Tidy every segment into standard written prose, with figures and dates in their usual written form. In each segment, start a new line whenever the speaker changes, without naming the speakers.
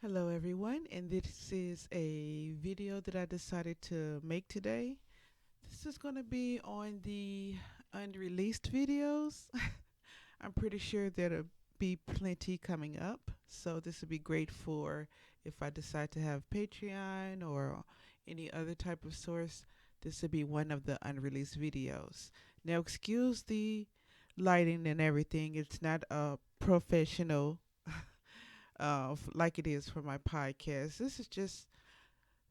Hello everyone, and this is a video that I decided to make today. This is going to be on the unreleased videos. I'm pretty sure there'll be plenty coming up, so this would be great for if I decide to have Patreon or any other type of source. This would be one of the unreleased videos. Now, excuse the lighting and everything, it's not a professional like it is for my podcast. This is just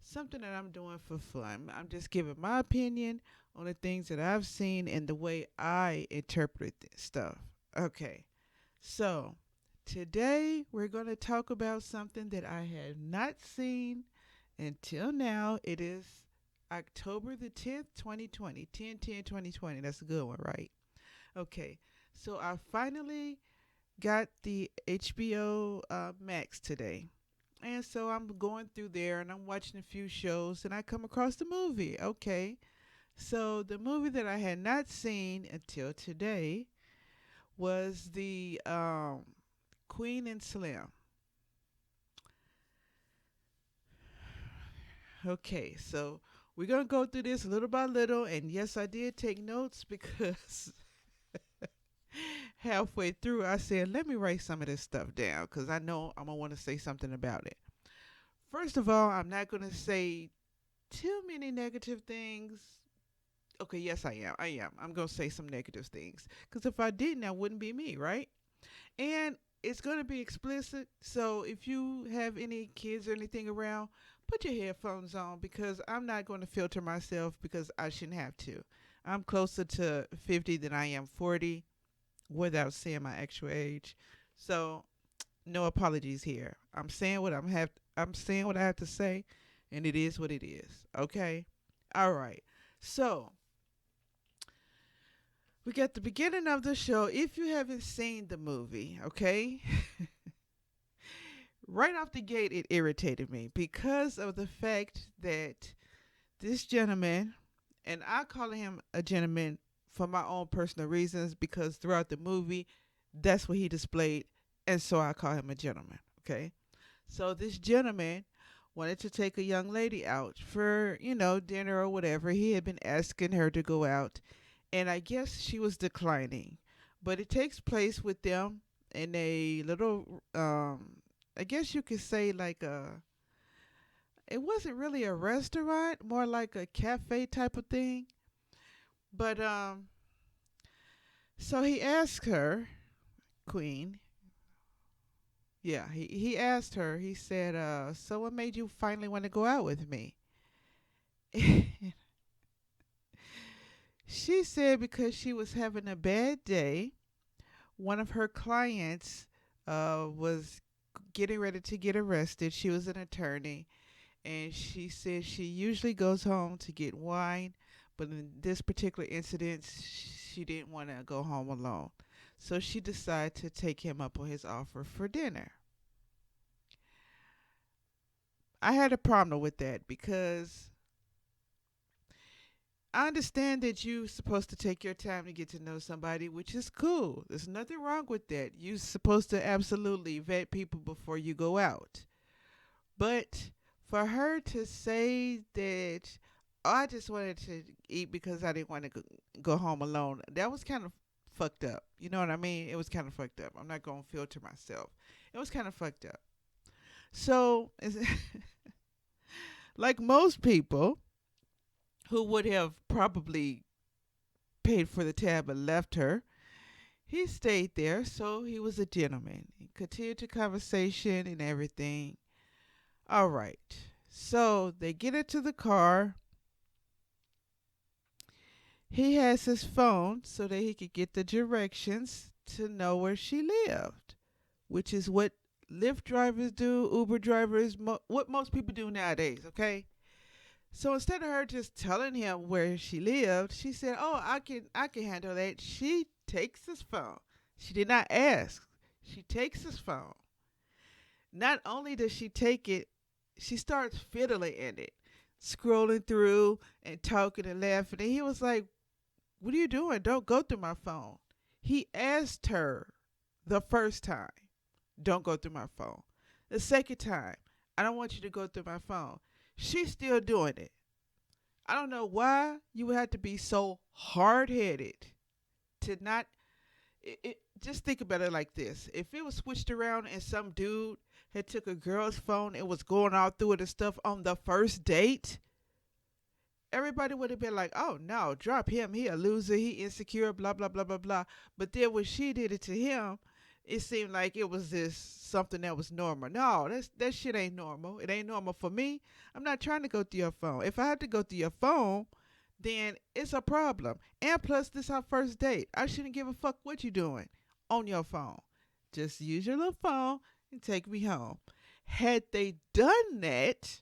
something that I'm doing for fun. I'm just giving my opinion on the things that I've seen and the way I interpret this stuff. Okay, so today we're going to talk about something that I have not seen until now. It is October the 10th, 2020. 10/10/2020. That's a good one, right? Okay, so I finally got the HBO Max today. And so I'm going through there and I'm watching a few shows and I come across the movie. Okay. So the movie that I had not seen until today was the Queen and Slim. Okay, so we're going to go through this little by little. And yes, I did take notes because halfway through I said, let me write some of this stuff down because I know I'm going to want to say something about it. First of all, I'm not going to say too many negative things. Okay, yes, I am. I am. I'm going to say some negative things. Because if I didn't, that wouldn't be me, right? And it's going to be explicit. So if you have any kids or anything around, put your headphones on because I'm not going to filter myself because I shouldn't have to. I'm closer to 50 than I am 40 without saying my actual age. So no apologies here. I'm saying what I have to say and it is what it is. Okay? All right. So, we got the beginning of the show. If you haven't seen the movie, okay? Right off the gate it irritated me because of the fact that this gentleman, and I call him a gentleman for my own personal reasons because throughout the movie that's what he displayed and so I call him a gentleman, okay? So this gentleman wanted to take a young lady out for, dinner or whatever. He had been asking her to go out, and I guess she was declining. But it takes place with them in a little, I guess you could say like it wasn't really a restaurant, more like a cafe type of thing. But so he asked her, Queen. Yeah, he asked her. He said, "So what made you finally want to go out with me?" She said because she was having a bad day. One of her clients was getting ready to get arrested. She was an attorney, and she said she usually goes home to get wine, but in this particular incident, she didn't want to go home alone. So she decided to take him up on his offer for dinner. I had a problem with that because I understand that you're supposed to take your time to get to know somebody, which is cool. There's nothing wrong with that. You're supposed to absolutely vet people before you go out. But for her to say that, "Oh, I just wanted to eat because I didn't want to go home alone," that was kind of fucked up. You know what I mean? It was kind of fucked up. I'm not going to filter myself. It was kind of fucked up. So, like most people who would have probably paid for the tab and left her, he stayed there, so he was a gentleman. He continued the conversation and everything. All right. So they get into the car. He has his phone so that he could get the directions to know where she lived, which is what Lyft drivers do, Uber drivers, what most people do nowadays, okay? So instead of her just telling him where she lived, she said, "Oh, I can handle that." She takes his phone. She did not ask. She takes his phone. Not only does she take it, she starts fiddling in it, scrolling through and talking and laughing. And he was like, "What are you doing? Don't go through my phone." He asked her the first time, "Don't go through my phone." The second time, I don't want you to go through my phone. She's still doing it. I don't know why you would have to be so hard headed to not. Just think about it like this: if it was switched around and some dude had took a girl's phone and was going all through it and stuff on the first date, everybody would have been like, "Oh no, drop him. He a loser. He insecure. Blah blah blah blah blah." But then when she did it to him, it seemed like it was this something that was normal. No, that shit ain't normal. It ain't normal for me. I'm not trying to go through your phone. If I have to go through your phone, then it's a problem. And plus, this our first date. I shouldn't give a fuck what you doing on your phone. Just use your little phone and take me home. Had they done that,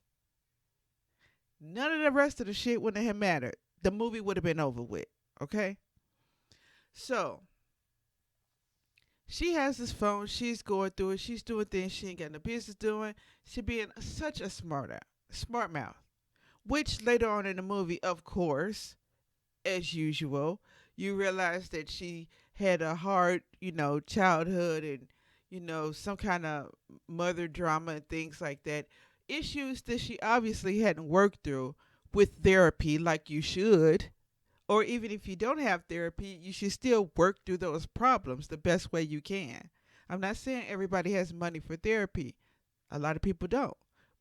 none of the rest of the shit wouldn't have mattered. The movie would have been over with. Okay? So, she has this phone. She's going through it. She's doing things she ain't got no business doing. She being such a smart mouth. Which later on in the movie, of course, as usual, you realize that she had a hard, childhood and, some kind of mother drama and things like that. Issues that she obviously hadn't worked through with therapy like you should. Or even if you don't have therapy, you should still work through those problems the best way you can. I'm not saying everybody has money for therapy. A lot of people don't.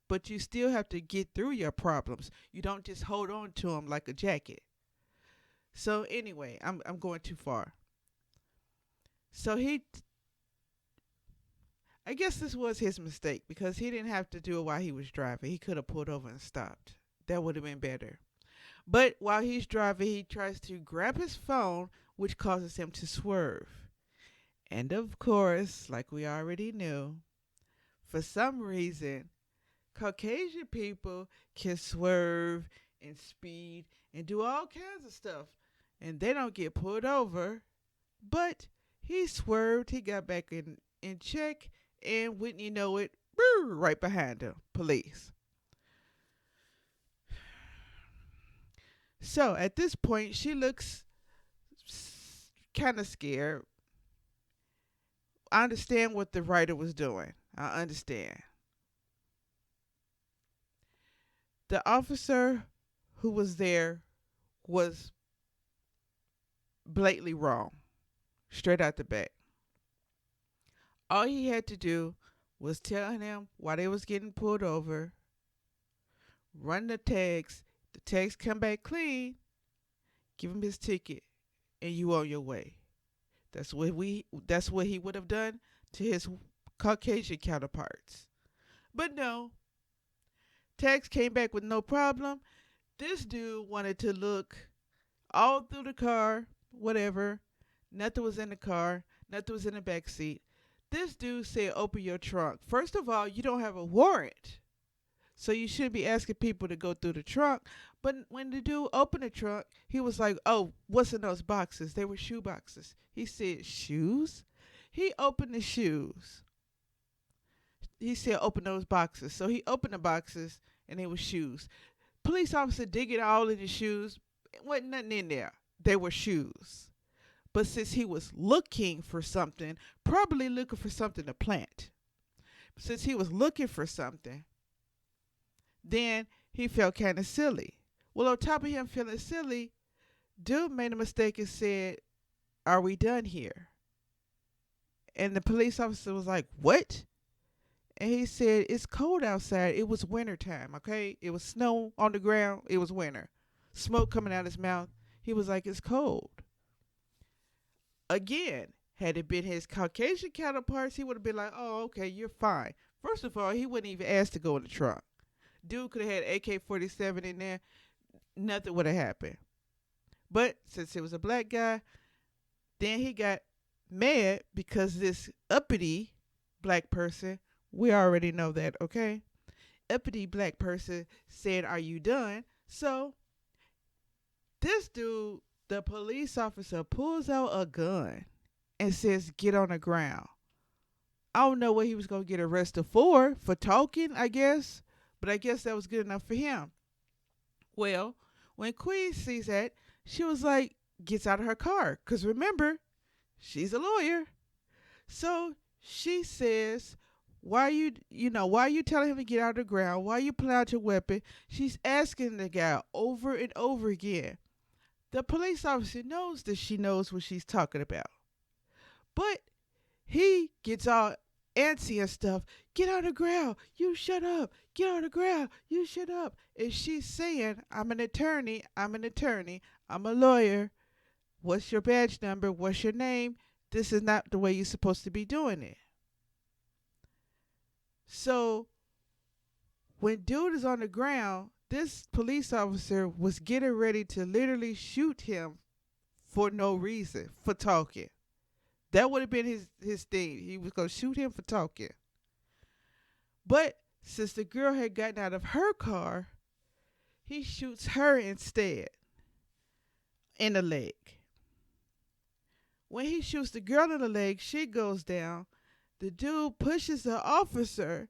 But you still have to get through your problems. You don't just hold on to them like a jacket. So anyway, I'm going too far. So I guess this was his mistake because he didn't have to do it while he was driving. He could have pulled over and stopped. That would have been better. But while he's driving, he tries to grab his phone, which causes him to swerve. And of course, like we already knew, for some reason, Caucasian people can swerve and speed and do all kinds of stuff. And they don't get pulled over. But he swerved, he got back in check, and wouldn't you know it, right behind him, police. So at this point, she looks kind of scared. I understand what the writer was doing. I understand. The officer who was there was blatantly wrong, straight out the bat. All he had to do was tell him while they was getting pulled over, run the tags come back clean, give him his ticket, and you on your way. That's what he would have done to his Caucasian counterparts. But no, tags came back with no problem. This dude wanted to look all through the car, whatever. Nothing was in the car. Nothing was in the back seat. This dude said, open your trunk. First of all, you don't have a warrant. So you shouldn't be asking people to go through the trunk. But when the dude opened the trunk, he was like, oh, what's in those boxes? They were shoe boxes. He said, shoes? He opened the shoes. He said, open those boxes. So he opened the boxes, and they were shoes. Police officer digging all in the shoes. Wasn't nothing in there. They were shoes. But since he was looking for something, probably looking for something to plant. Since he was looking for something, then he felt kind of silly. Well, on top of him feeling silly, dude made a mistake and said, are we done here? And the police officer was like, what? And he said, it's cold outside. It was winter time, okay? It was snow on the ground. It was winter. Smoke coming out his mouth. He was like, it's cold. Again, had it been his Caucasian counterparts, he would have been like, oh, okay, you're fine. First of all, he wouldn't even ask to go in the trunk. Dude could have had AK-47 in there. Nothing would have happened. But since it was a black guy, then he got mad because this uppity black person, we already know that, okay? Uppity black person said, are you done? So this dude, the police officer, pulls out a gun and says, get on the ground. I don't know what he was going to get arrested for talking, I guess. But I guess that was good enough for him. Well, when Queen sees that, she was like, gets out of her car. Because remember, she's a lawyer. So she says, why are you telling him to get out of the ground? Why are you pulling out your weapon? She's asking the guy over and over again. The police officer knows that she knows what she's talking about. But he gets all antsy and stuff. Get on the ground. You shut up. Get on the ground. You shut up. And she's saying, I'm an attorney. I'm an attorney. I'm a lawyer. What's your badge number? What's your name? This is not the way you're supposed to be doing it. So when dude is on the ground, this police officer was getting ready to literally shoot him for no reason, for talking. That would have been his thing. He was going to shoot him for talking. But since the girl had gotten out of her car, he shoots her instead in the leg. When he shoots the girl in the leg, she goes down. The dude pushes the officer,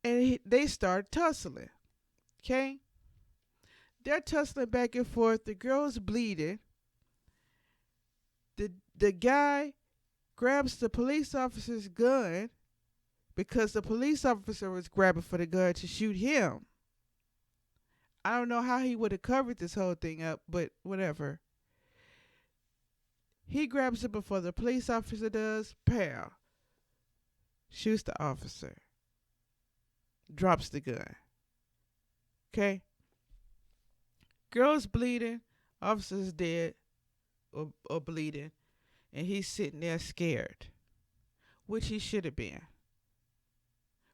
and they start tussling. Okay? They're tussling back and forth. The girl's bleeding. The guy grabs the police officer's gun because the police officer was grabbing for the gun to shoot him. I don't know how he would have covered this whole thing up, but whatever. He grabs it before the police officer does. Pow. Shoots the officer. Drops the gun. Okay? Girl's bleeding. Officer's dead or bleeding. And he's sitting there scared. Which he should have been.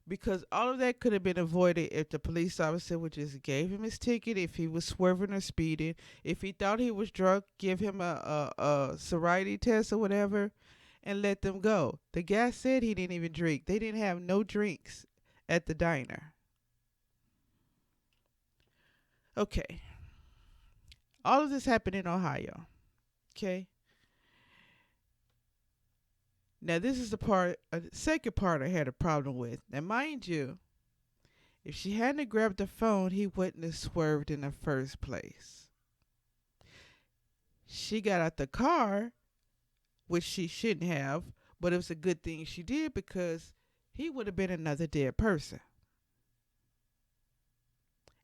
Because all of that could have been avoided if the police officer would just gave him his ticket, if he was swerving or speeding. If he thought he was drunk, give him a sobriety test or whatever and let them go. The guy said he didn't even drink. They didn't have no drinks at the diner. Okay. All of this happened in Ohio. Okay. Now, this is the second part I had a problem with. Now, mind you, if she hadn't grabbed the phone, he wouldn't have swerved in the first place. She got out the car, which she shouldn't have, but it was a good thing she did because he would have been another dead person.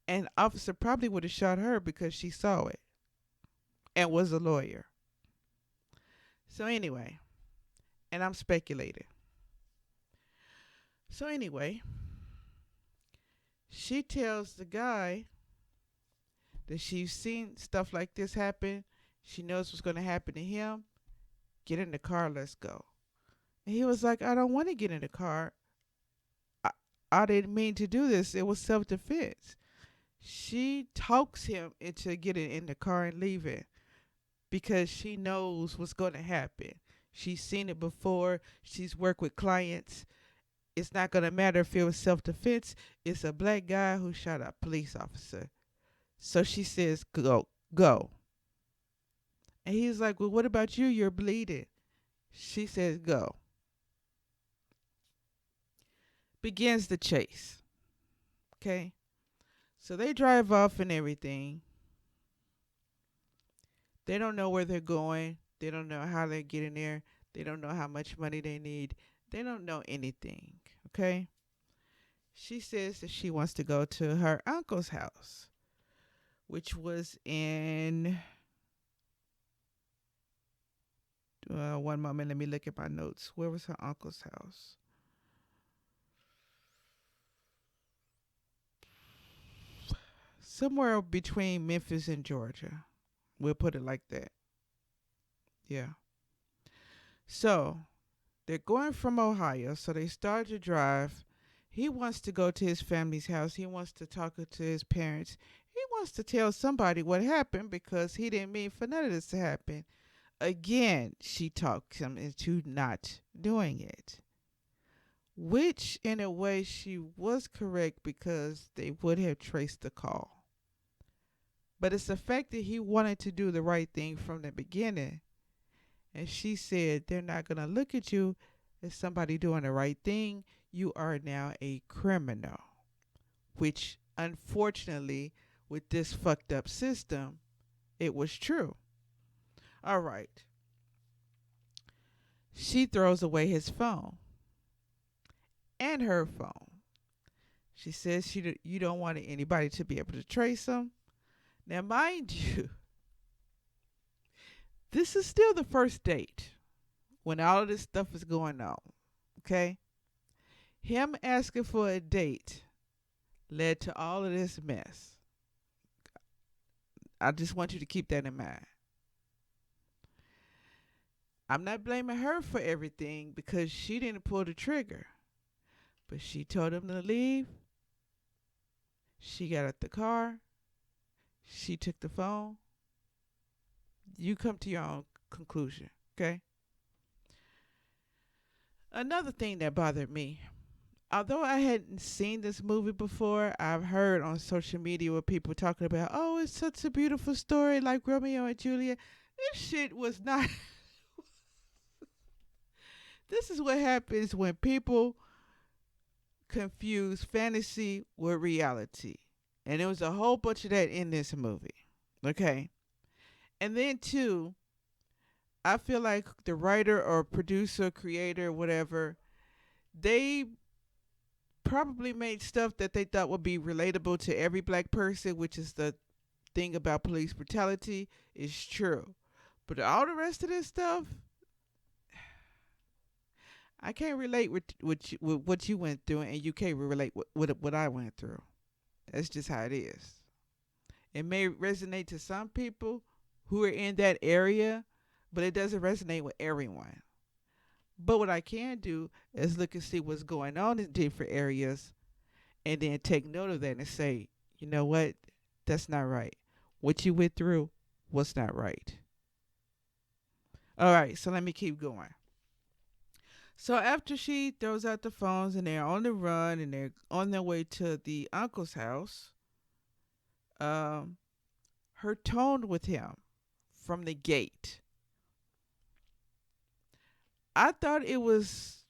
And the officer probably would have shot her because she saw it and was a lawyer. So anyway, and I'm speculating. So anyway, she tells the guy that she's seen stuff like this happen. She knows what's going to happen to him. Get in the car, let's go. And he was like, I don't want to get in the car. I didn't mean to do this. It was self-defense. She talks him into getting in the car and leaving because she knows what's going to happen. She's seen it before. She's worked with clients. It's not going to matter if it was self-defense. It's a black guy who shot a police officer. So she says, go. And he's like, well, what about you? You're bleeding. She says, go. Begins the chase. Okay? So they drive off and everything. They don't know where they're going. They don't know how they're getting there. They don't know how much money they need. They don't know anything. Okay? She says that she wants to go to her uncle's house, which was in... one moment, let me look at my notes. Where was her uncle's house? Somewhere between Memphis and Georgia. We'll put it like that. Yeah. So, they're going from Ohio, so they start to drive. He wants to go to his family's house. He wants to talk to his parents. He wants to tell somebody what happened because he didn't mean for none of this to happen. Again, she talks him into not doing it. Which, in a way, she was correct because they would have traced the call. But it's the fact that he wanted to do the right thing from the beginning. And she said, they're not going to look at you as somebody doing the right thing. You are now a criminal. Which, unfortunately, with this fucked up system, it was true. All right. She throws away his phone. and her phone. She says you don't want anybody to be able to trace them. Now, mind you, this is still the first date when all of this stuff is going on. Okay? Him asking for a date led to all of this mess. I just want you to keep that in mind. I'm not blaming her for everything because she didn't pull the trigger. But she told him to leave. She got out the car. She took the phone. You come to your own conclusion, okay? Another thing that bothered me, although I hadn't seen this movie before, I've heard on social media where people talking about, oh, it's such a beautiful story like Romeo and Juliet. This shit was not. This is what happens when people confuse fantasy with reality. And there was a whole bunch of that in this movie. Okay. And then, too, I feel like the writer or producer, creator, whatever, they probably made stuff that they thought would be relatable to every black person, which is the thing about police brutality, is true. But all the rest of this stuff, I can't relate with what you went through, and you can't relate with what I went through. That's just how it is. It may resonate to some people who are in that area, but it doesn't resonate with everyone. But what I can do is look and see what's going on in different areas and then take note of that and say, you know what? That's not right. What you went through was not right. All right, so let me keep going. So after she throws out the phones and they're on the run and they're on their way to the uncle's house, um, her tone with him from the gate, I thought it was.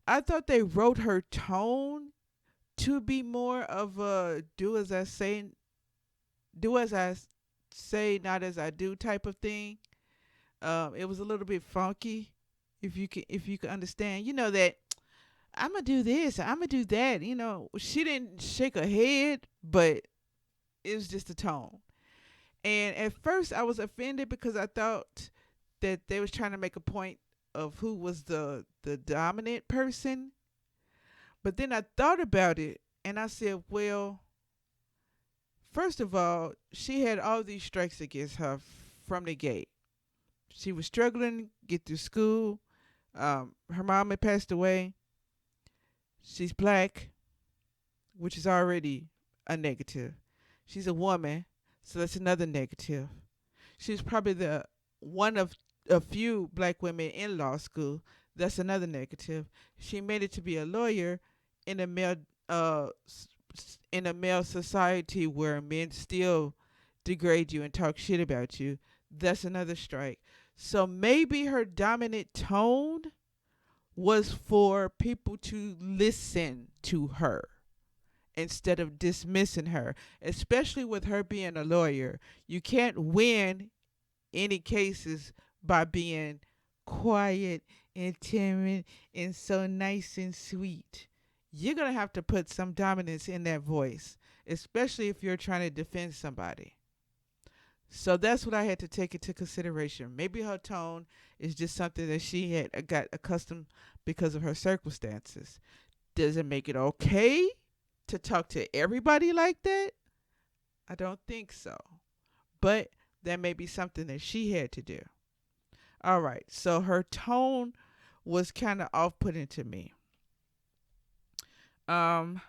I thought they wrote her tone to be more of a do as I say, not as I do type of thing. It was a little bit funky, if you can understand. You know that I'm gonna do this, I'm gonna do that. You know, she didn't shake her head, but it was just a tone. And at first, I was offended because I thought that they was trying to make a point of who was the dominant person. But then I thought about it, and I said, well, first of all, she had all these strikes against her from the gate. She was struggling to get through school. Her mom had passed away. She's black, which is already a negative. She's a woman, so that's another negative. She's probably the one of a few black women in law school. That's another negative. She made it to be a lawyer in a male uh in a male society where men still degrade you and talk shit about you. That's another strike. So maybe her dominant tone was for people to listen to her instead of dismissing her, especially with her being a lawyer. You can't win any cases by being quiet and timid and so nice and sweet. You're going to have to put some dominance in that voice, especially if you're trying to defend somebody. So that's what I had to take into consideration. Maybe her tone is just something that she had got accustomed because of her circumstances. Does it make it okay to talk to everybody like that? I don't think so. But that may be something that she had to do. All right. So her tone was kind of off-putting to me. Um,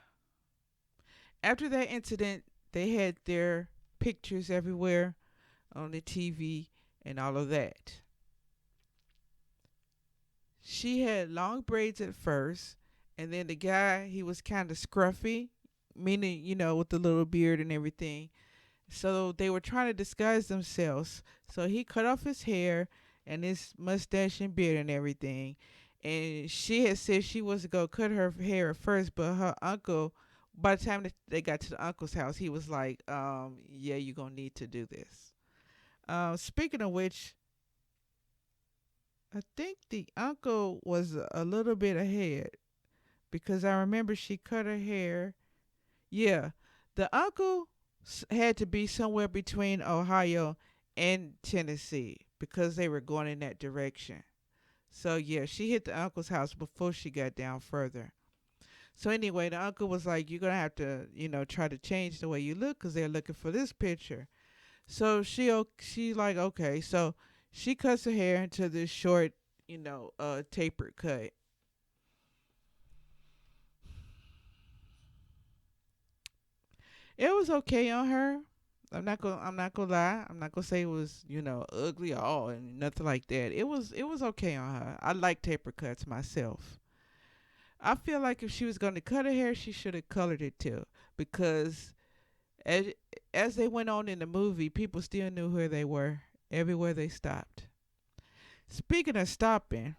After that incident, they had their pictures everywhere on the TV and all of that. She had long braids at first, and then the guy, he was kind of scruffy, meaning, with the little beard and everything. So they were trying to disguise themselves. So he cut off his hair and his mustache and beard and everything. And she had said she was going to cut her hair at first, but her uncle, by the time that they got to the uncle's house, he was like, yeah, you're going to need to do this. Speaking of which, I think the uncle was a little bit ahead because I remember she cut her hair. Yeah, the uncle had to be somewhere between Ohio and Tennessee because they were going in that direction. So yeah, she hit the uncle's house before she got down further. So anyway, the uncle was like, "You're gonna have to, try to change the way you look because they're looking for this picture." So she like, okay. So she cuts her hair into this short, tapered cut. It was okay on her. I'm not gonna lie. I'm not gonna say it was, ugly at all and nothing like that. It was okay on her. I like taper cuts myself. I feel like if she was gonna cut her hair, she should have colored it too. Because as as they went on in the movie, people still knew where they were everywhere they stopped. Speaking of stopping,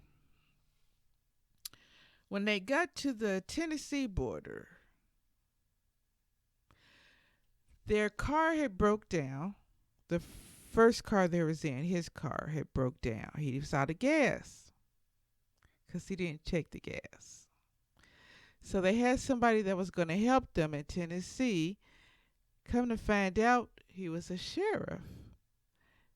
when they got to the Tennessee border, their car had broke down. The first car they was in, his car had broke down. He was out of gas because he didn't check the gas. So they had somebody that was going to help them in Tennessee. Come to find out, he was a sheriff.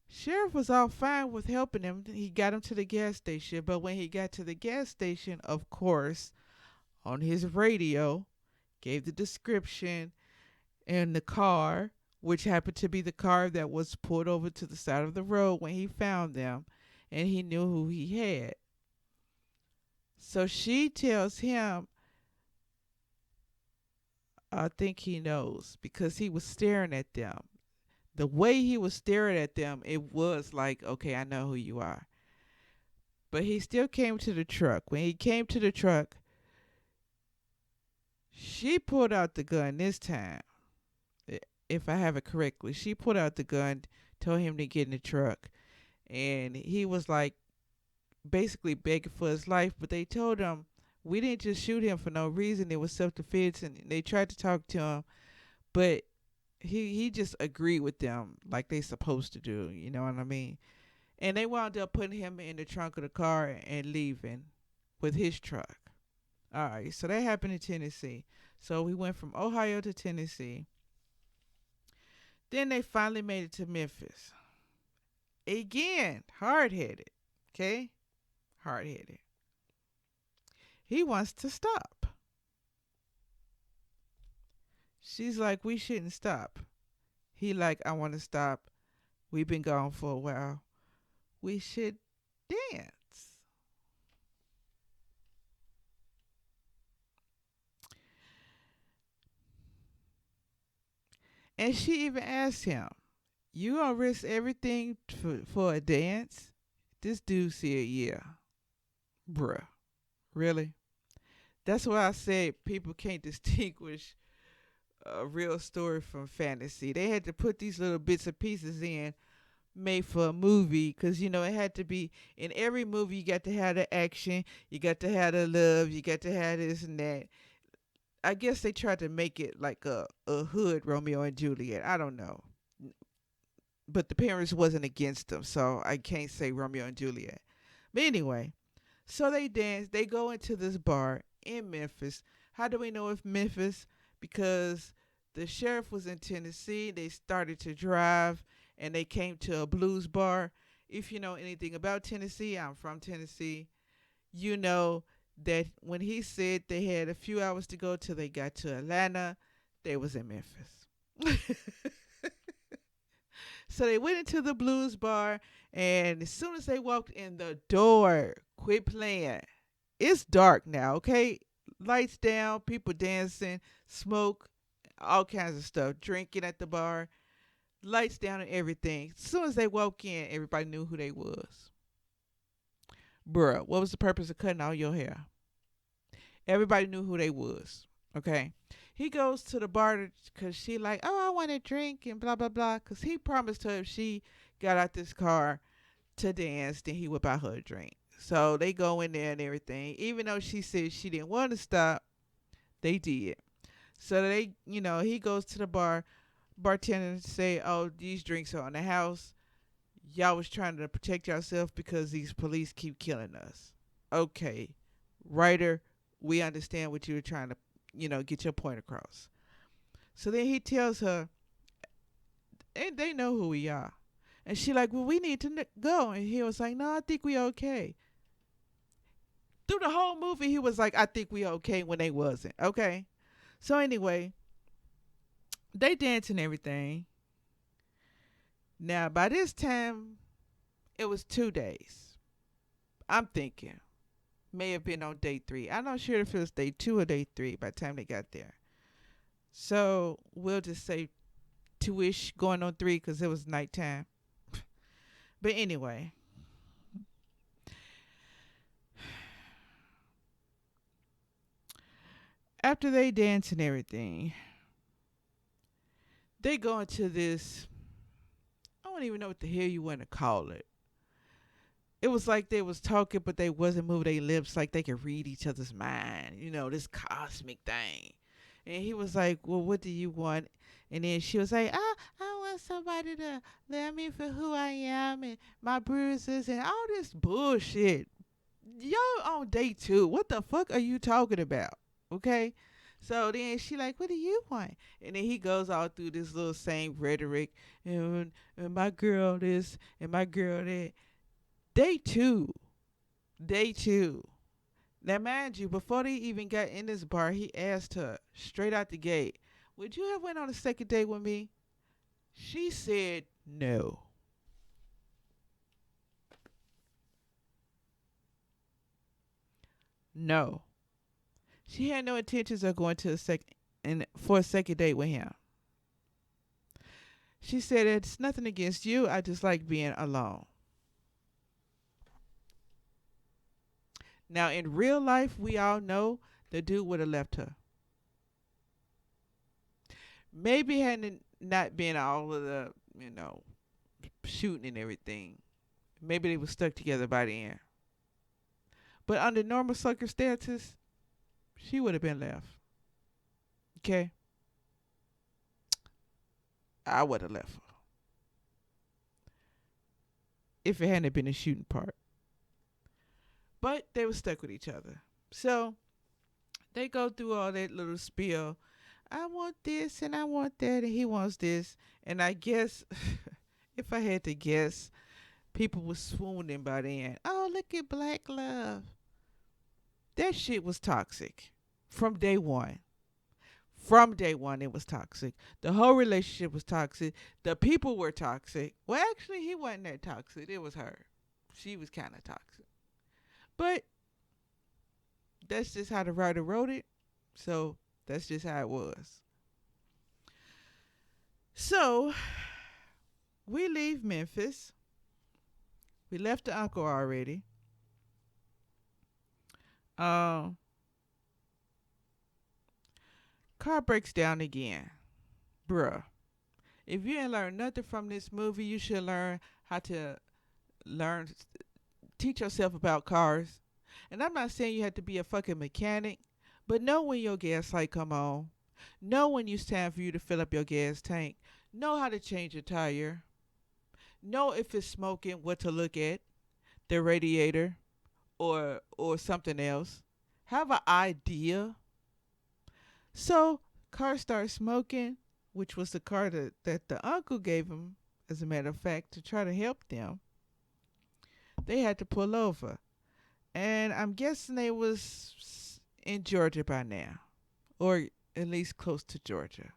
Sheriff was all fine with helping him. He got him to the gas station, but when he got to the gas station, of course, on his radio, gave the description in the car, which happened to be the car that was pulled over to the side of the road when he found them, and he knew who he had. So she tells him, I think he knows because he was staring at them. The way he was staring at them, it was like, okay, I know who you are. But he still came to the truck. When he came to the truck, she pulled out the gun this time. If I have it correctly, she pulled out the gun, told him to get in the truck. And he was like basically begging for his life. But they told him, we didn't just shoot him for no reason. It was self defense. And they tried to talk to him. But he just agreed with them like they supposed to do. You know what I mean? And they wound up putting him in the trunk of the car and leaving with his truck. All right, so that happened in Tennessee. So we went from Ohio to Tennessee. Then they finally made it to Memphis. Again, hard headed. Okay? Hard headed. He wants to stop. She's like, we shouldn't stop. He like, I want to stop. We've been gone for a while. We should dance. And she even asked him, you gonna risk everything for a dance? This dude said, yeah. Bruh. Really? That's why I said people can't distinguish a real story from fantasy. They had to put these little bits and pieces in made for a movie because it had to be in every movie. You got to have the action, you got to have the love, you got to have this and that. I guess they tried to make it like a hood Romeo and Juliet. I don't know, but the parents wasn't against them, so I can't say Romeo and Juliet. But anyway, so they dance. They go into this bar in Memphis. How do we know it's Memphis? Because the sheriff was in Tennessee. They started to drive and they came to a blues bar. If you know anything about Tennessee, I'm from Tennessee. You know that when he said they had a few hours to go till they got to Atlanta, they was in Memphis. So they went into the blues bar, and as soon as they walked in the door, quit playing. It's dark now, okay? Lights down, people dancing, smoke, all kinds of stuff, drinking at the bar, lights down and everything. As soon as they walk in, everybody knew who they was. Bruh, what was the purpose of cutting all your hair? Everybody knew who they was, okay? He goes to the bar because she like, oh, I want a drink and blah, blah, blah. Because he promised her if she got out this car to dance, then he would buy her a drink. So they go in there and everything. Even though she said she didn't want to stop, they did. So he goes to the bartender say, oh, these drinks are on the house. Y'all was trying to protect yourself because these police keep killing us. Okay, writer, we understand what you were trying to, get your point across. So then he tells her, and they know who we are. And she like, well, we need to go. And he was like, no, I think we okay. Through the whole movie, he was like, I think we okay when they wasn't. Okay. So anyway, they dance and everything. Now, by this time, it was 2 days. I'm thinking. May have been on day 3. I'm not sure if it was day 2 or day 3 by the time they got there. So we'll just say 2-ish going on 3 because it was nighttime. But anyway, after they dance and everything, they go into this. I don't even know what the hell you want to call it. It was like they was talking, but they wasn't moving their lips like they could read each other's mind. This cosmic thing. And he was like, well, what do you want? And then she was like, I want somebody to love me for who I am and my bruises and all this bullshit. Y'all on day 2. What the fuck are you talking about? Okay? So then she like, what do you want? And then he goes all through this little same rhetoric and my girl this and my girl that. Day 2. Day 2. Now, mind you, before they even got in this bar, he asked her straight out the gate, would you have went on a second date with me? She said no. No. She had no intentions of going to for a second date with him. She said, it's nothing against you. I just like being alone. Now, in real life, we all know the dude would have left her. Maybe hadn't not been all of the, shooting and everything. Maybe they were stuck together by the end. But under normal circumstances, she would have been left. Okay? I would have left her. If it hadn't been a shooting part. But they were stuck with each other. So they go through all that little spiel. I want this and I want that and he wants this. And I guess, if I had to guess, people were swooning by the end. Oh, look at Black Love. That shit was toxic. From day one. From day one, it was toxic. The whole relationship was toxic. The people were toxic. Well, actually, he wasn't that toxic. It was her. She was kind of toxic. But that's just how the writer wrote it. So that's just how it was. So we leave Memphis. We left the uncle already. Car breaks down again. Bruh. If you ain't learned nothing from this movie, you should learn how to teach yourself about cars. And I'm not saying you have to be a fucking mechanic, but know when your gas light come on. Know when it's time for you to fill up your gas tank. Know how to change a tire. Know if it's smoking, what to look at, the radiator or something else. Have an idea. So, car starts smoking, which was the car that the uncle gave him, as a matter of fact, to try to help them. They had to pull over. And I'm guessing they was in Georgia by now. Or at least close to Georgia.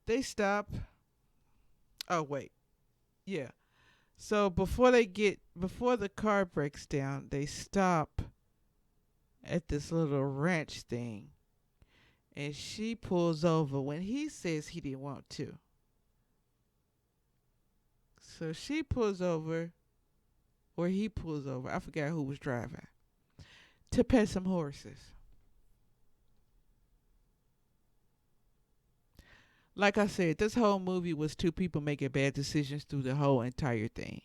They stop. Oh, wait. Yeah. So before the car breaks down, they stop at this little ranch thing. And she pulls over when he says he didn't want to. So she pulls over, or he pulls over. I forgot who was driving. To pet some horses. Like I said, this whole movie was two people making bad decisions through the whole entire thing.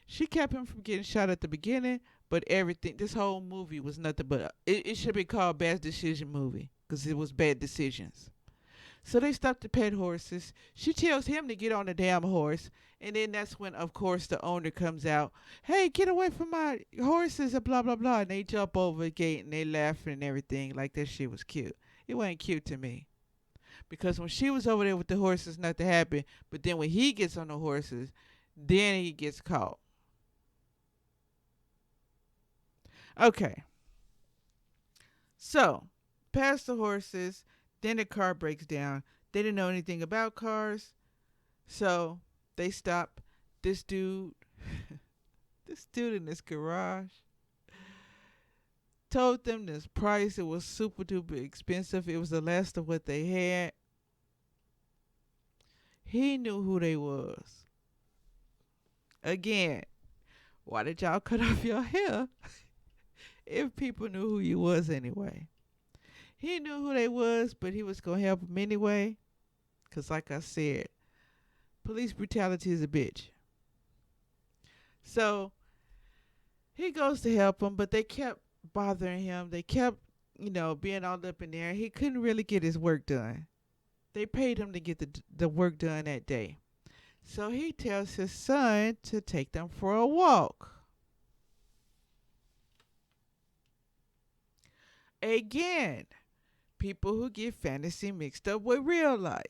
She kept him from getting shot at the beginning, but this whole movie was nothing but, it should be called Bad Decision Movie, because it was bad decisions. So they stop the pet horses. She tells him to get on the damn horse. And then that's when, of course, the owner comes out. Hey, get away from my horses and blah, blah, blah. And they jump over the gate and they laughing and everything like that shit was cute. It wasn't cute to me. Because when she was over there with the horses, nothing happened. But then when he gets on the horses, then he gets caught. Okay. So, past the horses, then the car breaks down. They didn't know anything about cars. So they stop this dude, this dude in this garage, told them this price. It was super duper expensive. It was the last of what they had. He knew who they was. Again, why did y'all cut off your hair if people knew who you was anyway? He knew who they was, but he was going to help them anyway. Because like I said, police brutality is a bitch. So he goes to help them, but they kept bothering him. They kept, being all up in there. He couldn't really get his work done. They paid him to get the work done that day. So he tells his son to take them for a walk. Again, people who get fantasy mixed up with real life.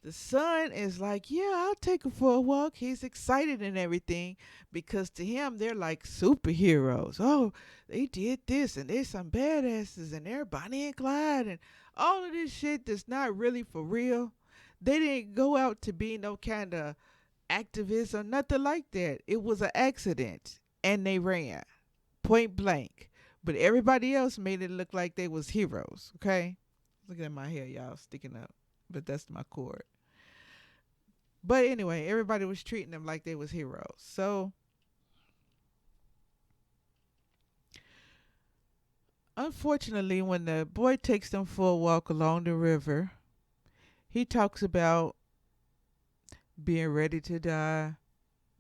The son is like, yeah, I'll take him for a walk. He's excited and everything because to him, they're like superheroes. Oh, they did this and they're some badasses and they're Bonnie and Clyde and all of this shit that's not really for real. They didn't go out to be no kind of activist or nothing like that. It was an accident and they ran point blank. But everybody else made it look like they was heroes, okay? Look at my hair, y'all, sticking up. But that's my cord. But anyway, everybody was treating them like they was heroes. So, unfortunately, when the boy takes them for a walk along the river, he talks about being ready to die.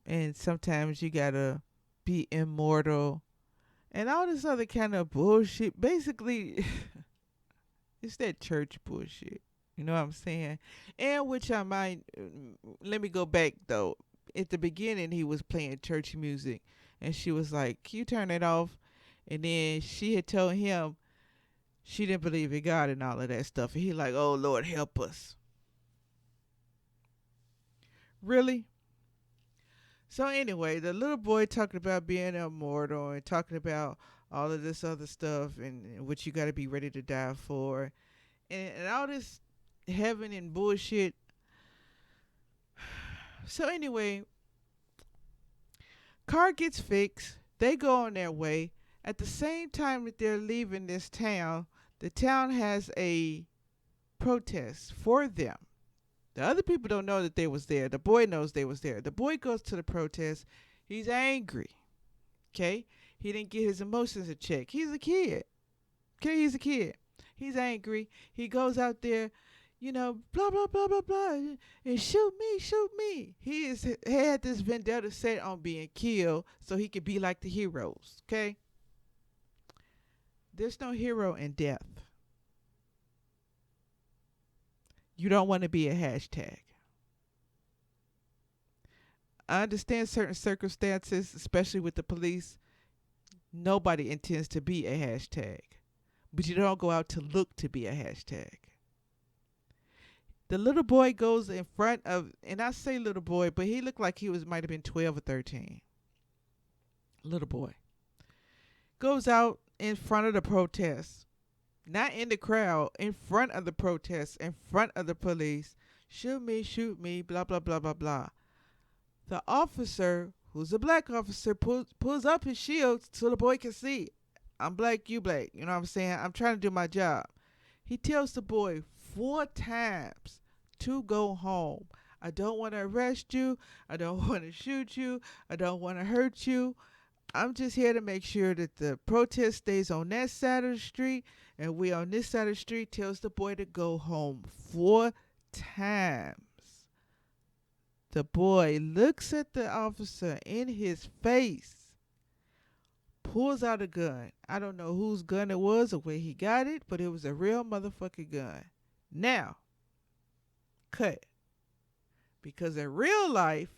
And sometimes you gotta be immortal. And all this other kind of bullshit. Basically, it's that church bullshit. You know what I'm saying? And which I might, let me go back though. At the beginning, he was playing church music. And she was like, can you turn it off? And then she had told him she didn't believe in God and all of that stuff. And he like, oh, Lord, help us. Really? So anyway, the little boy talking about being immortal and talking about all of this other stuff and what you got to be ready to die for. And all this heaven and bullshit. So anyway, car gets fixed. They go on their way. At the same time that they're leaving this town, the town has a protest for them. The other people don't know that they was there. The boy knows they was there. The boy goes to the protest. He's angry. Okay? He didn't get his emotions in check. He's a kid. Okay? He's a kid. He's angry. He goes out there, blah, blah, blah, blah, blah, and shoot me, shoot me. He had this vendetta set on being killed so he could be like the heroes. Okay? There's no hero in death. You don't want to be a hashtag. I understand certain circumstances, especially with the police. Nobody intends to be a hashtag. But you don't go out to look to be a hashtag. The little boy goes in front of, and I say little boy, but he looked like he might have been 12 or 13. Little boy. Goes out in front of the protest. Not in the crowd, in front of the protest, in front of the police. Shoot me, blah, blah, blah, blah, blah. The officer, who's a black officer, pulls up his shield so the boy can see. I'm black, you black. You know what I'm saying? I'm trying to do my job. He tells the boy 4 times to go home. I don't want to arrest you. I don't want to shoot you. I don't want to hurt you. I'm just here to make sure that the protest stays on that side of the street and we on this side of the street. Tells the boy to go home 4 times. The boy looks at the officer in his face, pulls out a gun. I don't know whose gun it was or where he got it, but it was a real motherfucking gun. Now, cut. Because in real life,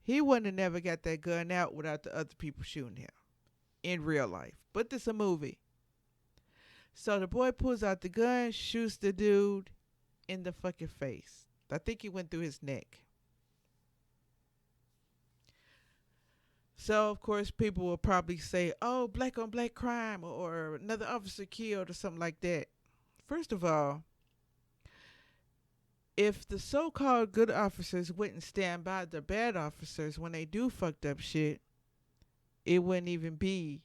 he wouldn't have never got that gun out without the other people shooting him. In real life. But this is a movie. So the boy pulls out the gun, shoots the dude in the fucking face. I think he went through his neck. So, of course, people will probably say, oh, black on black crime or another officer killed or something like that. First of all, if the so-called good officers wouldn't stand by the bad officers when they do fucked up shit, it wouldn't even be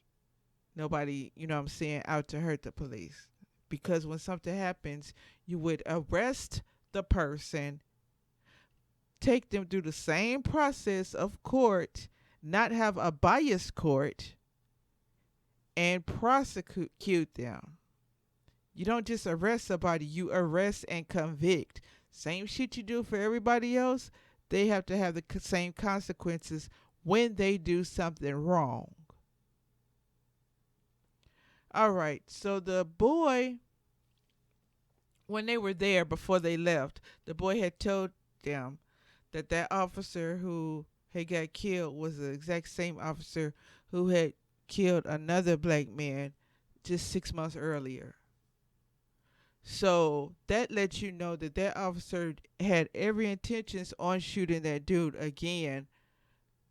nobody, you know what I'm saying, out to hurt the police. Because when something happens, you would arrest the person, take them through the same process of court, not have a biased court, and prosecute them. You don't just arrest somebody, you arrest and convict. Same shit you do for everybody else, they have to have the same consequences when they do something wrong. All right, so the boy, when they were there before they left, the boy had told them that that officer who had got killed was the exact same officer who had killed another black man just 6 months earlier. So that lets you know that that officer had every intentions on shooting that dude again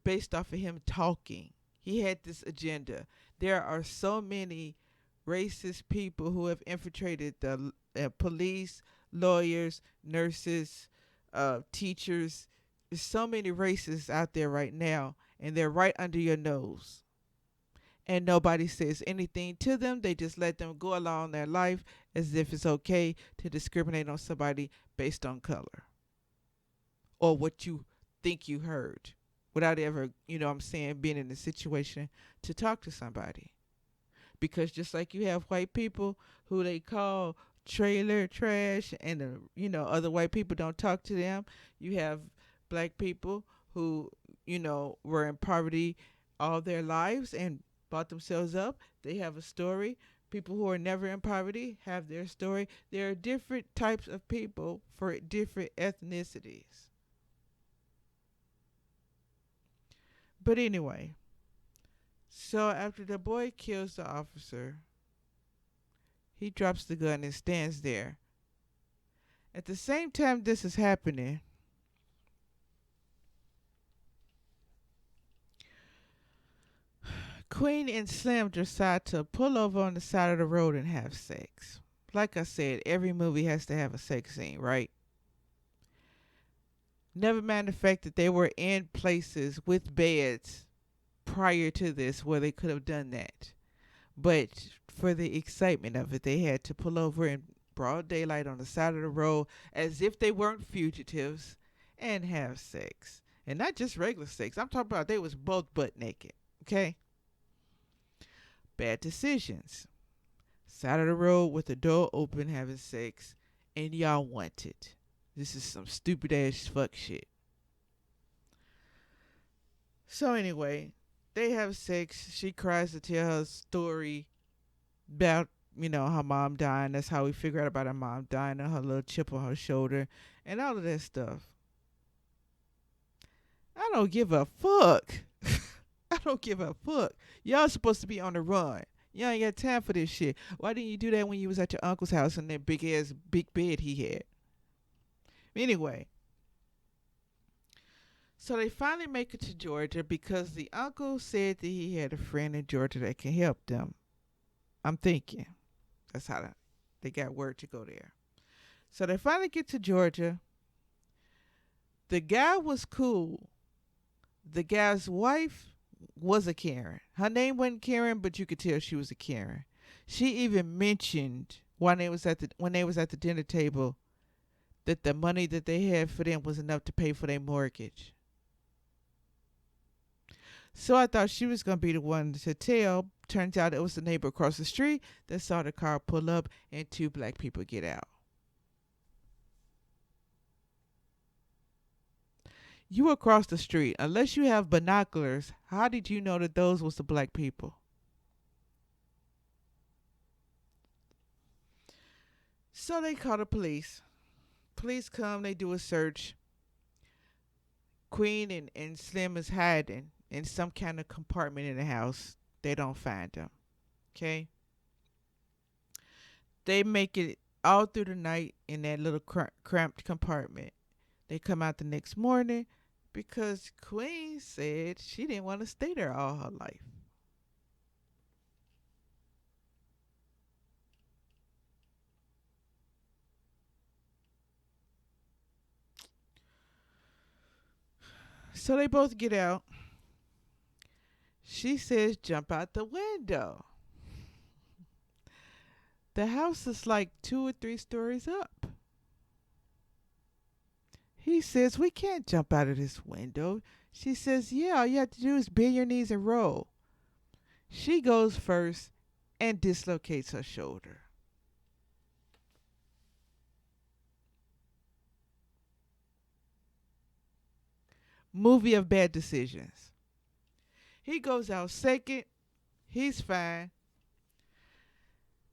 based off of him talking. He had this agenda. There are so many racist people who have infiltrated the police, lawyers, nurses, teachers. There's so many racists out there right now, and they're right under your nose. And nobody says anything to them. They just let them go along their life as if it's okay to discriminate on somebody based on color or what you think you heard without ever, you know what I'm saying, being in a situation to talk to somebody. Because just like you have white people who they call trailer trash and, other white people don't talk to them, you have black people who, were in poverty all their lives and brought themselves up. They have a story. People who are never in poverty have their story. There are different types of people for different ethnicities. But anyway, so after the boy kills the officer, he drops the gun and stands there. At the same time this is happening, Queen and Slim decide to pull over on the side of the road and have sex. Like I said, every movie has to have a sex scene, right? Never mind the fact that they were in places with beds prior to this where they could have done that. But for the excitement of it, they had to pull over in broad daylight on the side of the road as if they weren't fugitives and have sex. And not just regular sex. I'm talking about they was both butt naked. Okay? Bad decisions. Side of the road with the door open having sex, and y'all want it. This is some stupid ass fuck shit. So anyway, they have sex. She cries to tell her story about, her mom dying. That's how we figure out about her mom dying and her little chip on her shoulder and all of that stuff. I don't give a fuck. I don't give a fuck. Y'all supposed to be on the run. Y'all ain't got time for this shit. Why didn't you do that when you was at your uncle's house in that big bed he had? Anyway, so they finally make it to Georgia because the uncle said that he had a friend in Georgia that can help them. I'm thinking. That's how they got word to go there. So they finally get to Georgia. The guy was cool. The guy's wife was a Karen. Her name wasn't Karen, but you could tell she was a Karen. She even mentioned when they was at the dinner table that the money that they had for them was enough to pay for their mortgage. So I thought she was going to be the one to tell. Turns out it was the neighbor across the street that saw the car pull up and two black people get out. You across the street. Unless you have binoculars, how did you know that those was the black people? So they called the police. Police come, they do a search. Queen and Slim is hiding in some kind of compartment in the house. They don't find them. Okay? They make it all through the night in that little cramped compartment. They come out the next morning because Queen said she didn't want to stay there all her life. So they both get out. She says, jump out the window. The house is like 2 or 3 stories up. He says, we can't jump out of this window. She says, yeah, all you have to do is bend your knees and roll. She goes first and dislocates her shoulder. Movie of bad decisions. He goes out second. He's fine.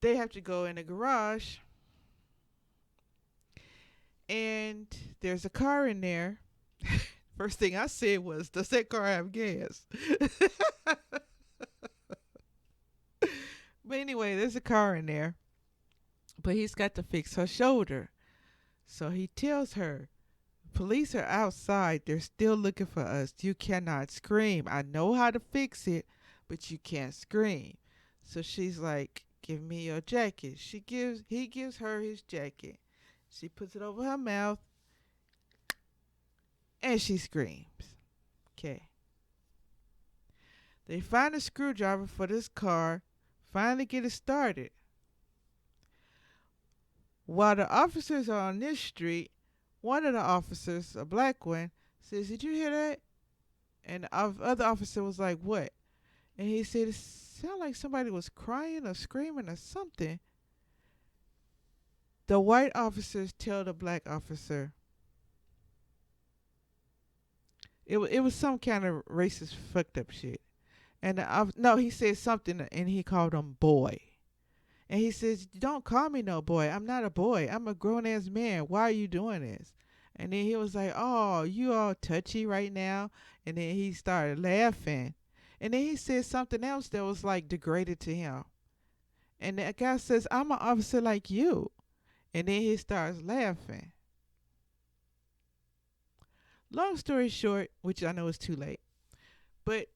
They have to go in the garage. And there's a car in there. First thing I said was, does that car have gas? But anyway, there's a car in there. But he's got to fix her shoulder. So he tells her, police are outside. They're still looking for us. You cannot scream. I know how to fix it, but you can't scream. So she's like, give me your jacket. He gives her his jacket. She puts it over her mouth and she screams. Okay. They find a screwdriver for this car, finally get it started. While the officers are on this street, one of the officers, a black one, says, did you hear that? And the other officer was like, what? And he said, it sounded like somebody was crying or screaming or something. The white officers tell the black officer, it was some kind of racist fucked up shit. And no, he said something and he called him boy. And he says, don't call me no boy. I'm not a boy. I'm a grown-ass man. Why are you doing this? And then he was like, oh, you all touchy right now? And then he started laughing. And then he said something else that was like degraded to him. And the guy says, I'm an officer like you. And then he starts laughing. Long story short, which I know is too late, but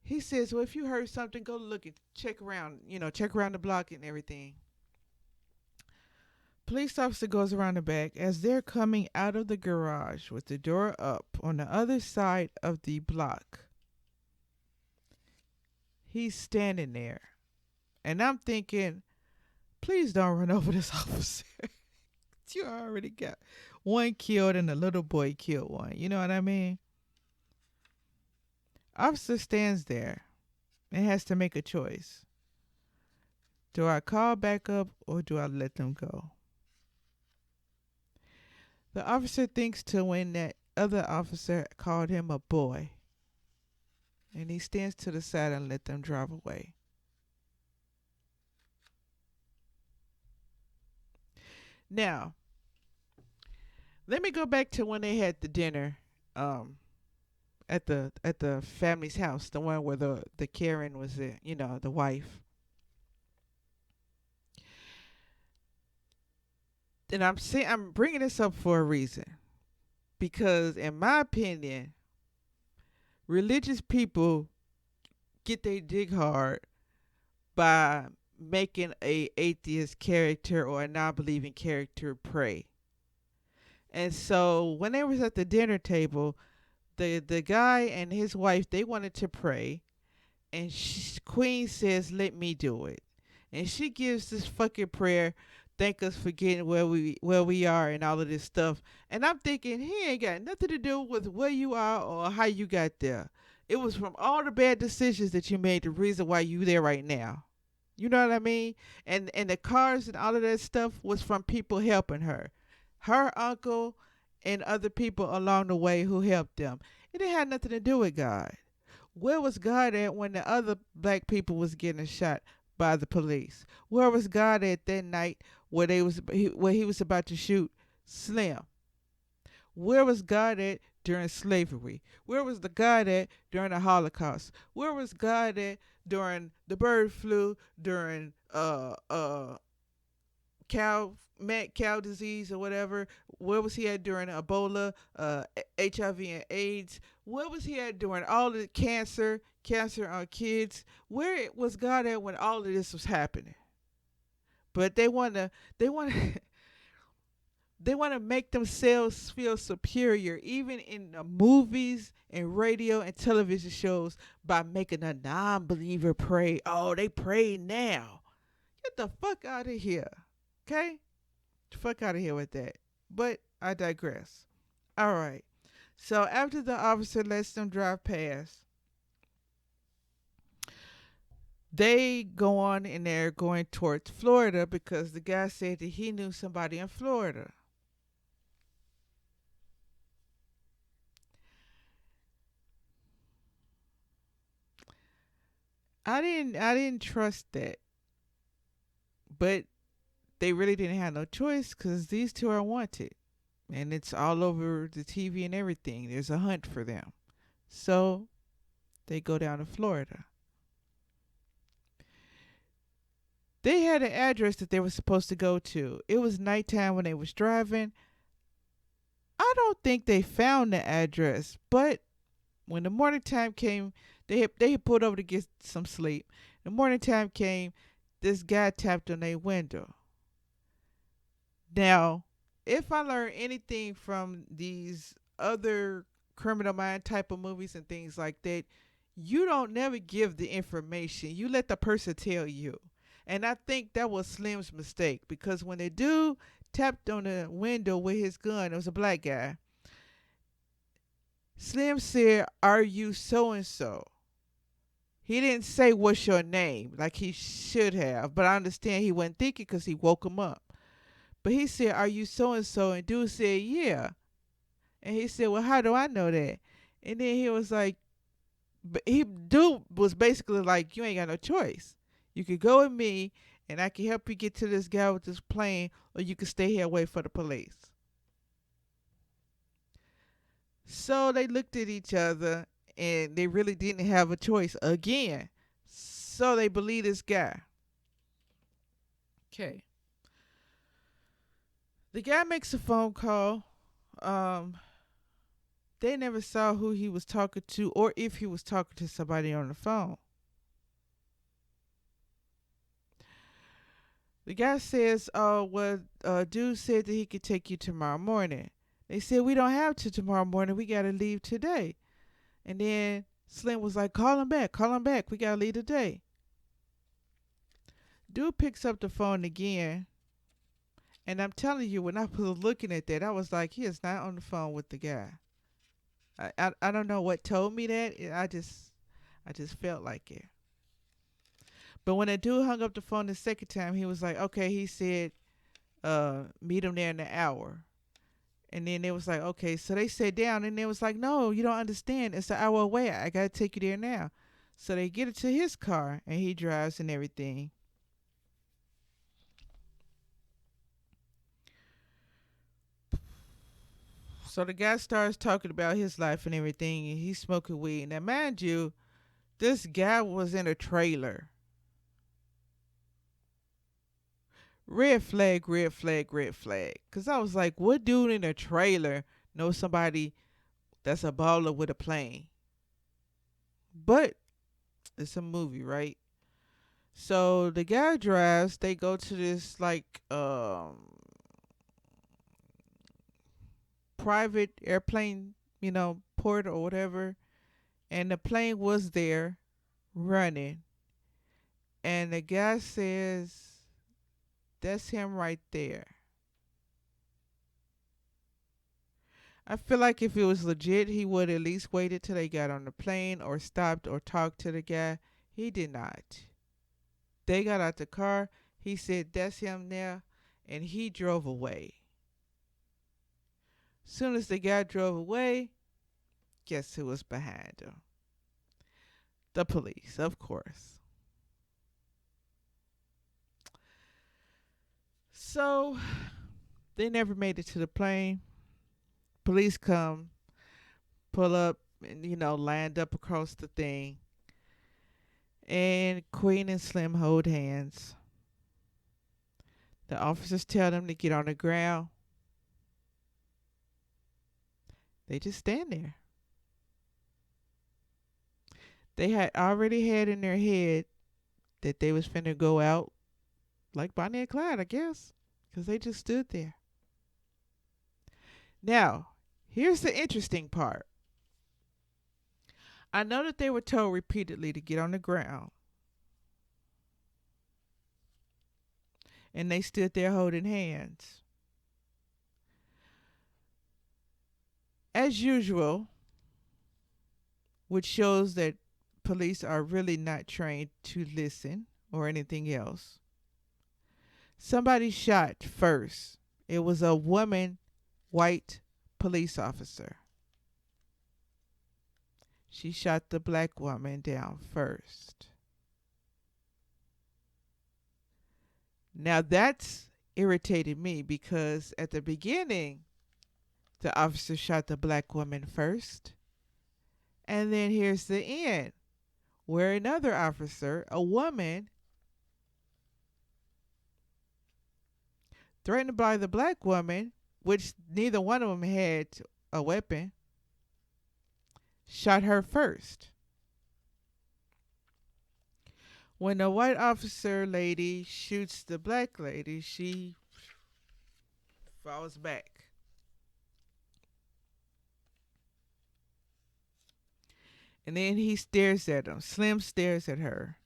he says, well, if you heard something, go look and check around, check around the block and everything. Police officer goes around the back. As they're coming out of the garage with the door up on the other side of the block, he's standing there. And I'm thinking, please don't run over this officer. You already got one killed and a little boy killed one. You know what I mean? Officer stands there and has to make a choice. Do I call back up or do I let them go? The officer thinks to when that other officer called him a boy. And he stands to the side and let them drive away. Now, let me go back to when they had the dinner at the family's house, the one where the Karen was there, the wife. And I'm bringing this up for a reason, because in my opinion, religious people get they dig hard by making a atheist character or a non-believing character pray. And so when they was at the dinner table, the guy and his wife, they wanted to pray, and Queen says, let me do it. And she gives this fucking prayer, thank us for getting where we are and all of this stuff. And I'm thinking, he ain't got nothing to do with where you are or how you got there. It was from all the bad decisions that you made, the reason why you there right now. You know what I mean? And the cars and all of that stuff was from people helping her. Her uncle and other people along the way who helped them. It didn't have nothing to do with God. Where was God at when the other black people was getting shot by the police? Where was God at that night where he was about to shoot Slim. Where was God at during slavery? Where was the God at during the Holocaust? Where was God at during the bird flu, during mad cow disease or whatever? Where was he at during Ebola, HIV and AIDS? Where was he at during all the cancer on kids? Where was God at when all of this was happening? But they want to they want to make themselves feel superior, even in the movies and radio and television shows, by making a non-believer pray. Oh, they pray now. Get the fuck out of here. Okay? The fuck out of here with that. But I digress. All right. So after the officer lets them drive past, they go on and they're going towards Florida because the guy said that he knew somebody in Florida. I didn't trust that. But they really didn't have no choice because these two are wanted. And it's all over the TV and everything. There's a hunt for them. So they go down to Florida. They had an address that they were supposed to go to. It was nighttime when they was driving. I don't think they found the address, but when the morning time came, they had pulled over to get some sleep. The morning time came, this guy tapped on their window. Now, if I learn anything from these other criminal mind type of movies and things like that, you don't never give the information. You let the person tell you. And I think that was Slim's mistake because when the dude tapped on the window with his gun, it was a black guy. Slim said, "Are you so and so?" He didn't say, "What's your name?" like he should have, but I understand he wasn't thinking because he woke him up. But he said, "Are you so and so?" And dude said, "Yeah." And he said, "Well, how do I know that?" And then he was like, but dude was basically like, "You ain't got no choice. You could go with me, and I can help you get to this guy with this plane, or you can stay here and wait for the police." So they looked at each other, and they really didn't have a choice again. So they believe this guy. Okay. The guy makes a phone call. Um, they never saw who he was talking to or if he was talking to somebody on the phone. The guy says, "Oh, well, dude said that he could take you tomorrow morning." They said, "We don't have to tomorrow morning. We got to leave today." And then Slim was like, "Call him back. Call him back. We got to leave today." Dude picks up the phone again. And I'm telling you, when I was looking at that, I was like, he is not on the phone with the guy. I don't know what told me that. I just felt like it. But when the dude hung up the phone the second time, he was like, "Okay," he said, "meet him there in an hour." And then they was like, "Okay." So they sat down and they was like, "No, you don't understand. It's an hour away. I gotta take you there now." So they get it to his car and he drives and everything. So the guy starts talking about his life and everything, and he's smoking weed. Now, mind you, this guy was in a trailer. Red flag, red flag, red flag. Cause I was like, what dude in a trailer knows somebody that's a baller with a plane? But it's a movie, right? So the guy drives. They go to this like private airplane, port or whatever, and the plane was there running. And the guy says, "That's him right there." I feel like if it was legit, he would at least waited till they got on the plane or stopped or talked to the guy. He did not. They got out the car. He said, "That's him there," and he drove away. Soon as the guy drove away, guess who was behind him? The police, of course. So They never made it to the plane. Police come, pull up, and land up across the thing. And Queen and Slim hold hands. The officers tell them to get on the ground. They just stand there. They had already had in their head that they was finna go out like Bonnie and Clyde, I guess, because they just stood there. Now, here's the interesting part. I know that they were told repeatedly to get on the ground, and they stood there holding hands. As usual, which shows that police are really not trained to listen or anything else. Somebody shot first. It was a woman, white police officer. She shot the black woman down first. Now that's irritated me because at the beginning, the officer shot the black woman first. And then here's the end, where another officer, a woman, threatened by the black woman, which neither one of them had a weapon, shot her first. When the white officer lady shoots the black lady, she falls back. And then he stares at him. Slim stares at her.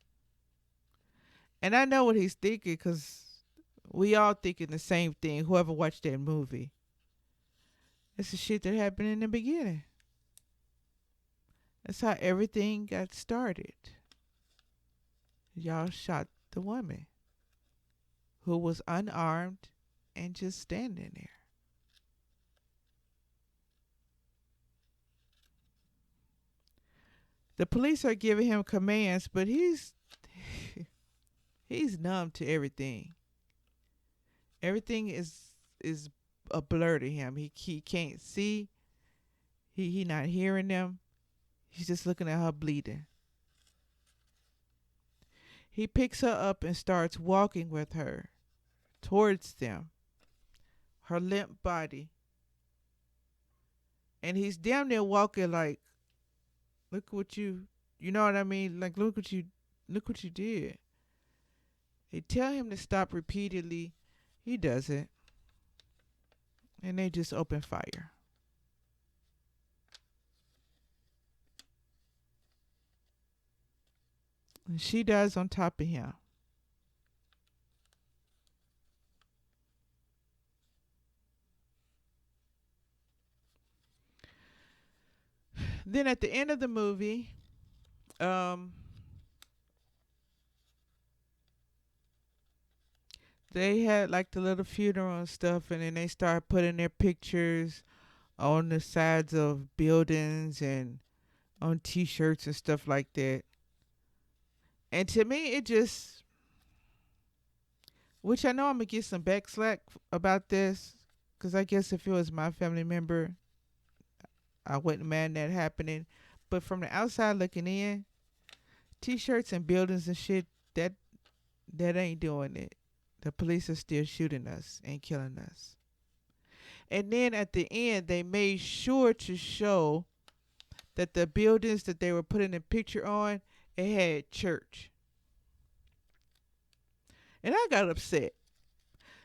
And I know what he's thinking because we all thinking the same thing, whoever watched that movie. It's the shit that happened in the beginning. That's how everything got started. Y'all shot the woman who was unarmed and just standing there. The police are giving him commands, but he's numb to everything. Everything is a blur to him. He can't see. He not hearing them. He's just looking at her bleeding. He picks her up and starts walking with her towards them, her limp body. And he's damn near walking like, look what you know what I mean? Like, look what you did. They tell him to stop repeatedly. He doesn't. And they just open fire. And she dies on top of him. Then at the end of the movie, they had like the little funeral and stuff, and then they started putting their pictures on the sides of buildings and on T-shirts and stuff like that. And to me, it just, which I know I'm gonna get some backslack about this, because I guess if it was my family member, I wouldn't mind that happening. But from the outside looking in, T-shirts and buildings and shit, that ain't doing it. The police are still shooting us and killing us. And then at the end, they made sure to show that the buildings that they were putting a picture on, it had church. And I got upset.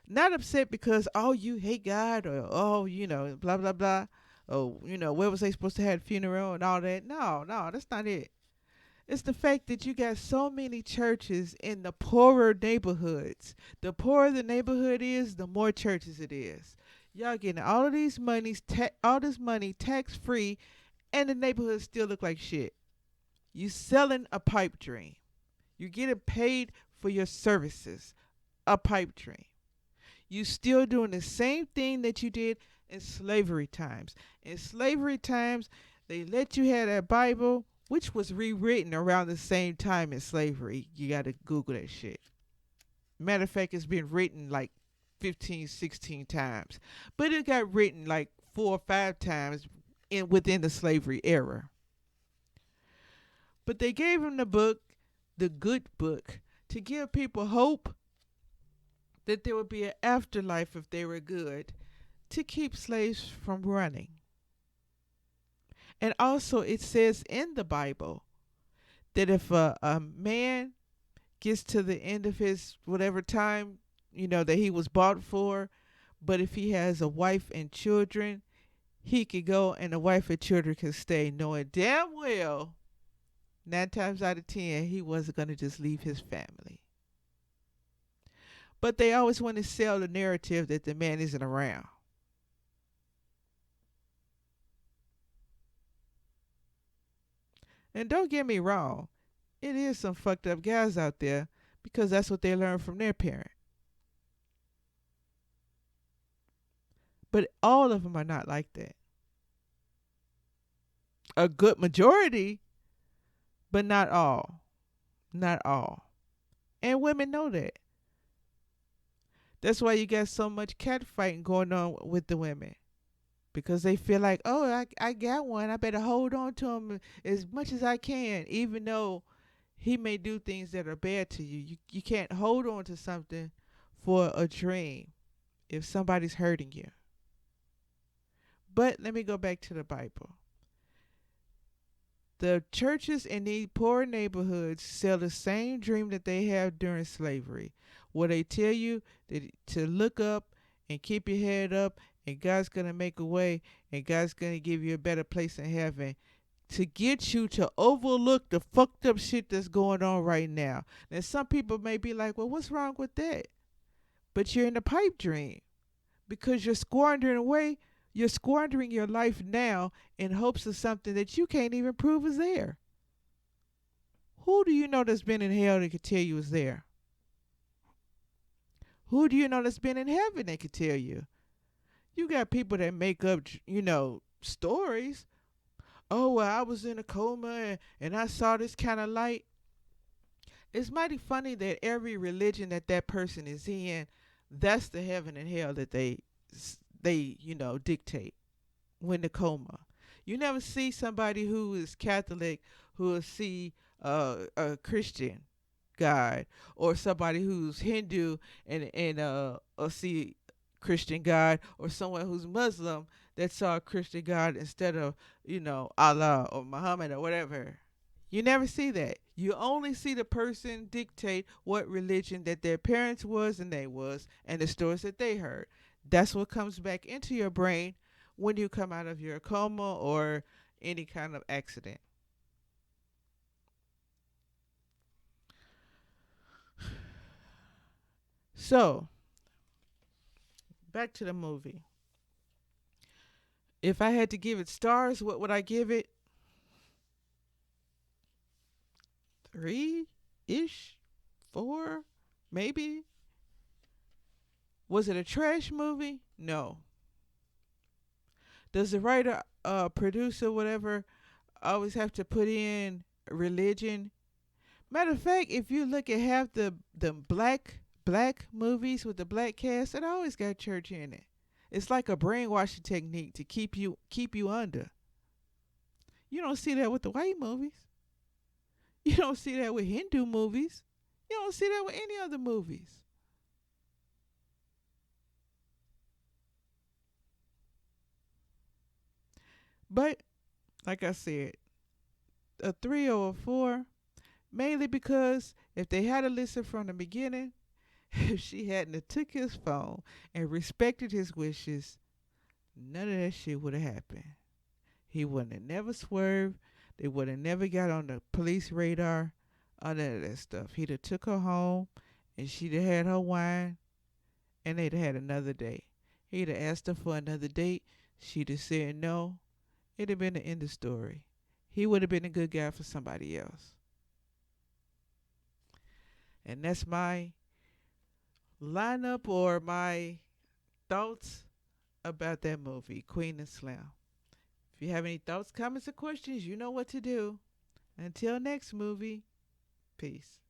Not upset because, oh, you hate God, or, oh, blah, blah, blah. Oh, where was they supposed to have a funeral and all that? No, that's not it. It's the fact that you got so many churches in the poorer neighborhoods. The poorer the neighborhood is, the more churches it is. Y'all getting all of these all this money tax free, and the neighborhood still look like shit. You selling a pipe dream. You're getting paid for your services. A pipe dream. You still doing the same thing that you did in slavery times. In slavery times, they let you have that Bible, which was rewritten around the same time as slavery. You got to Google that shit. Matter of fact, it's been written like 15, 16 times. But it got written like 4 or 5 times within the slavery era. But they gave him the book, the good book, to give people hope that there would be an afterlife if they were good, to keep slaves from running. And also, it says in the Bible that if a man gets to the end of his whatever time, that he was bought for, but if he has a wife and children, he could go and the wife and children can stay, knowing damn well 9 times out of 10 he wasn't going to just leave his family. But they always want to sell the narrative that the man isn't around. And don't get me wrong, it is some fucked up guys out there because that's what they learned from their parent. But all of them are not like that. A good majority, but not all. Not all. And women know that. That's why you got so much catfighting going on with the women. Because they feel like, oh, I got one. I better hold on to him as much as I can, even though he may do things that are bad to you. You can't hold on to something for a dream if somebody's hurting you. But let me go back to the Bible. The churches in these poor neighborhoods sell the same dream that they have during slavery, where they tell you that to look up and keep your head up, and God's going to make a way, and God's going to give you a better place in heaven, to get you to overlook the fucked up shit that's going on right now. And some people may be like, well, what's wrong with that? But you're in a pipe dream because you're squandering your life now in hopes of something that you can't even prove is there. Who do you know that's been in hell that could tell you is there? Who do you know that's been in heaven that could tell you? You got people that make up, stories. Oh, well, I was in a coma and I saw this kind of light. It's mighty funny that every religion that person is in, that's the heaven and hell that they dictate when the coma. You never see somebody who is Catholic who will see a Christian God, or somebody who's Hindu and see Christian God, or someone who's Muslim that saw a Christian God instead of Allah or Muhammad or whatever. You never see that. You only see the person dictate what religion that their parents was and they was, and the stories that they heard. That's what comes back into your brain when you come out of your coma or any kind of accident. So, back to the movie. If I had to give it stars, what would I give it? 3-ish? 4? Maybe? Was it a trash movie? No. Does the writer, producer, whatever, always have to put in religion? Matter of fact, if you look at half the black movies with the black cast, it always got church in it. It's like a brainwashing technique to keep you under. You don't see that with the white movies. You don't see that with Hindu movies. You don't see that with any other movies. But like I said, a 3 or a 4, mainly because if they had a listened from the beginning, if she hadn't have took his phone and respected his wishes, none of that shit would have happened. He wouldn't have never swerved. They would have never got on the police radar. None of that stuff. He'd have took her home, and she'd have had her wine, and they'd have had another day. He'd have asked her for another date. She'd have said no. It'd have been the end of the story. He would have been a good guy for somebody else. And that's my lineup or my thoughts about that movie, Queen and Slim. If you have any thoughts, comments, or questions, you know what to do. Until next movie, peace.